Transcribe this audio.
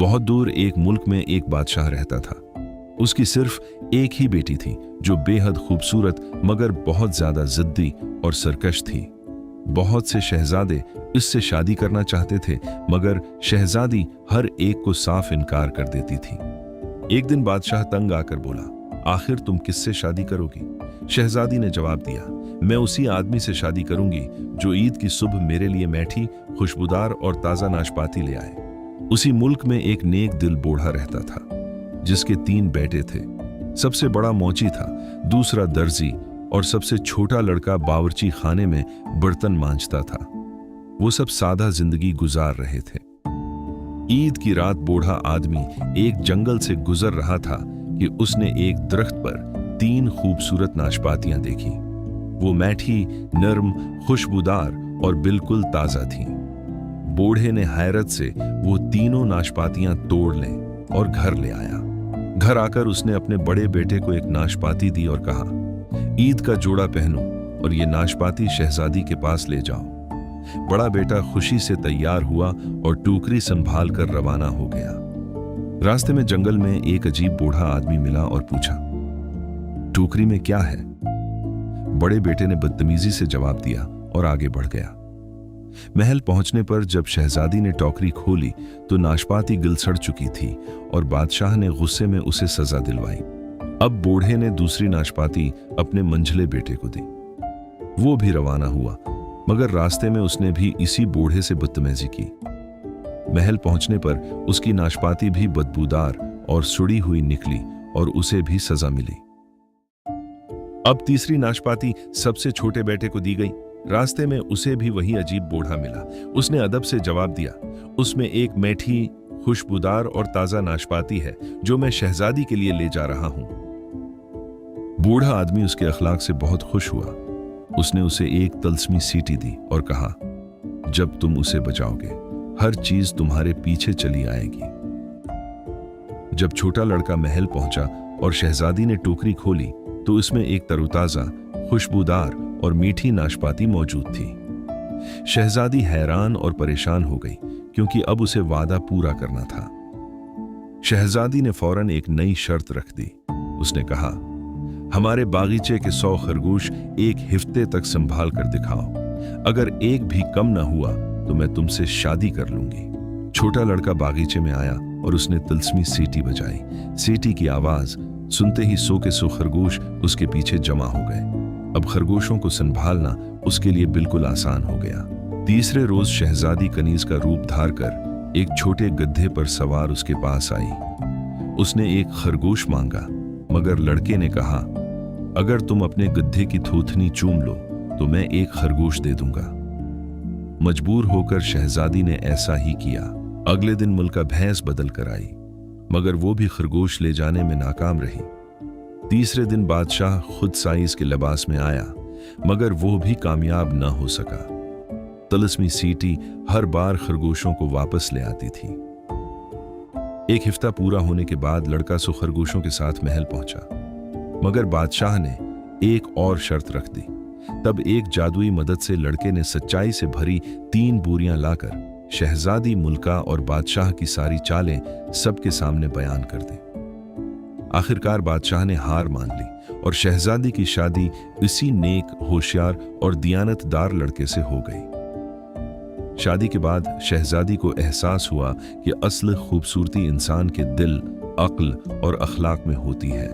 बहुत दूर एक मुल्क में एक बादशाह रहता था। उसकी सिर्फ एक ही बेटी थी जो बेहद खूबसूरत मगर बहुत ज्यादा जिद्दी और सरकश थी। बहुत से शहजादे इससे शादी करना चाहते थे, मगर शहजादी हर एक को साफ इनकार कर देती थी। एक दिन बादशाह तंग आकर बोला, आखिर तुम किससे शादी करोगी? शहजादी ने जवाब दिया, मैं उसी आदमी से शादी करूंगी जो ईद की सुबह मेरे लिए मीठी, खुशबूदार और ताजा नाशपाती ले आए। उसी मुल्क में एक नेक दिल बूढ़ा रहता था जिसके 3 बेटे थे। सबसे बड़ा मौची था, दूसरा दर्जी और सबसे छोटा लड़का बावर्ची खाने में बर्तन मांजता था। वो सब सादा जिंदगी गुजार रहे थे। ईद की रात बूढ़ा आदमी एक जंगल से गुजर रहा था कि उसने एक दरख्त पर 3 खूबसूरत नाशपातियां देखी। वो मीठी, नरम, खुशबूदार और बिल्कुल ताजा थीं। बूढ़े ने हैरत से वो तीनों नाशपातियां तोड़ लें और घर ले आया। घर आकर उसने अपने बड़े बेटे को एक नाशपाती दी और कहा, ईद का जोड़ा पहनो और ये नाशपाती शहजादी के पास ले जाओ। बड़ा बेटा खुशी से तैयार हुआ और टोकरी संभाल कर रवाना हो गया। रास्ते में जंगल में एक अजीब बूढ़ा आदमी मिला और पूछा, टोकरी में क्या है? बड़े बेटे ने बदतमीजी से जवाब दिया और आगे बढ़ गया। महल पहुंचने पर जब शहजादी ने टोकरी खोली तो नाशपाती गिलसड़ चुकी थी और बादशाह ने गुस्से में उसे सजा दिलवाई। अब बूढ़े ने दूसरी नाशपाती अपने मंझले बेटे को दी। वो भी रवाना हुआ, मगर रास्ते में उसने भी इसी बूढ़े से बदतमीजी की। महल पहुंचने पर उसकी नाशपाती भी बदबूदार और सुड़ी हुई निकली और उसे भी सजा मिली। अब तीसरी नाशपाती सबसे छोटे बेटे को दी गई। रास्ते में उसे भी वही अजीब बूढ़ा मिला। उसने अदब से जवाब दिया, उसमें एक मीठी, खुशबूदार और ताजा नाशपाती है जो मैं शहजादी के लिए ले जा रहा हूं। बूढ़ा आदमी उसके अखलाक से बहुत खुश हुआ। उसने उसे एक तलस्मी सीटी दी और कहा, जब तुम उसे बचाओगे हर चीज तुम्हारे पीछे चली आएगी। जब छोटा लड़का महल पहुंचा और शहजादी ने टोकरी खोली तो इसमें एक तरोताजा, खुशबूदार और मीठी नाशपाती मौजूद थी। शहजादी हैरान और परेशान हो गई क्योंकि अब उसे वादा पूरा करना था। शहजादी ने फौरन एक नई शर्त रख दी। उसने कहा, हमारे बागीचे के 100 खरगोश एक हफ्ते तक संभाल कर दिखाओ। अगर एक भी कम न हुआ तो मैं तुमसे शादी कर लूंगी। छोटा लड़का बागीचे में आया और उसने तिलस्मी सीटी बजाई। सीटी की आवाज सुनते ही 100 के 100 खरगोश उसके पीछे जमा हो गए। अब खरगोशों को संभालना उसके लिए बिल्कुल आसान हो गया। तीसरे रोज शहजादी कनीज का रूप धार कर एक छोटे गधे पर सवार उसके पास आई। उसने एक खरगोश मांगा, मगर लड़के ने कहा, अगर तुम अपने गधे की थूथनी चूम लो तो मैं एक खरगोश दे दूंगा। मजबूर होकर शहजादी ने ऐसा ही किया। अगले दिन मुल्का भैंस बदल कर आई, मगर वो भी खरगोश ले जाने में नाकाम रही। तीसरे दिन बादशाह खुद साइज के लिबास में आया, मगर वो भी कामयाब न हो सका। तलस्मी सीटी हर बार खरगोशों को वापस ले आती थी। एक हफ्ता पूरा होने के बाद लड़का 100 खरगोशों के साथ महल पहुंचा, मगर बादशाह ने एक और शर्त रख दी। तब एक जादुई मदद से लड़के ने सच्चाई से भरी 3 बोरियां लाकर शहजादी, मुल्का और बादशाह की सारी चालें सबके सामने बयान कर दी। आखिरकार बादशाह ने हार मान ली और शहजादी की शादी इसी नेक, होशियार और दियानतदार लड़के से हो गई। शादी के बाद शहजादी को एहसास हुआ कि असली खूबसूरती इंसान के दिल, अक्ल और अखलाक में होती है।